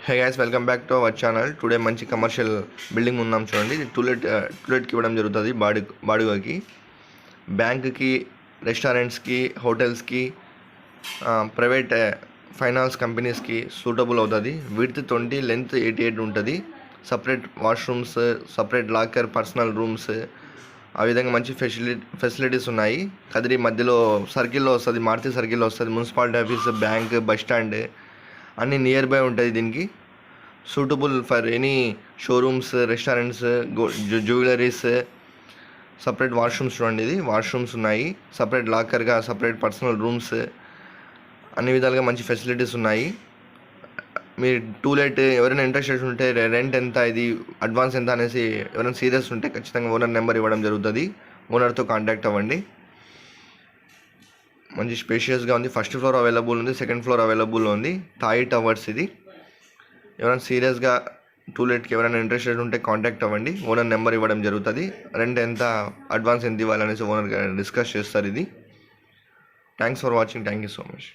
Hey guys, welcome back to our channel. Today మంచి commercial building ఉందాం చూడండి. ఇది టూలెట్కి ఇవ్వడం జరుగుతుంది బాడుగకి. బ్యాంక్కి, రెస్టారెంట్స్కి, హోటల్స్కి, ప్రైవేట్ ఫైనాన్స్ కంపెనీస్కి సూటబుల్ అవుతుంది. విడ్త్ 20, లెంత్ 88 ఉంటుంది. Separate washrooms, separate locker, personal rooms, ఆ విధంగా మంచి ఫెసిలిటీస్ ఉన్నాయి. కదిరి మధ్యలో సర్కిల్లో వస్తుంది, మారుతి సర్కిల్లో వస్తుంది. Municipality office, bank, bus stand అన్నీ నియర్ బై ఉంటుంది. దీనికి suitable for any showrooms, restaurants, jewelleries. Separate washrooms చూడండి, ఇది వాష్రూమ్స్ ఉన్నాయి. సపరేట్ లాకర్గా, సపరేట్ పర్సనల్ రూమ్స్, అన్ని విధాలుగా మంచి ఫెసిలిటీస్ ఉన్నాయి. మీరు టూలెట్ ఎవరైనా ఇంట్రెస్టెడ్ ఉంటే రెంట్ ఎంత, ఇది అడ్వాన్స్ ఎంత అనేసి ఎవరైనా సీరియస్ ఉంటే ఖచ్చితంగా ఓనర్ నెంబర్ ఇవ్వడం జరుగుతుంది. ఓనర్తో కాంటాక్ట్ అవ్వండి. మంచి స్పేషియస్గా ఉంది. ఫస్ట్ ఫ్లోర్ అవైలబుల్ ఉంది, సెకండ్ ఫ్లోర్ అవైలబుల్ ఉంది. థాయి టవర్స్ ఇది. ఎవరైనా సీరియస్గా టూలెట్కి ఎవరైనా ఇంట్రెస్టెడ్ ఉంటే కాంటాక్ట్ అవ్వండి. ఓనర్ నెంబర్ ఇవ్వడం జరుగుతుంది. రెంట్ ఎంత, అడ్వాన్స్ ఎంత ఇవ్వాలనేసి ఓనర్ డిస్కస్ చేస్తారు. ఇది thanks for watching. Thank you so much.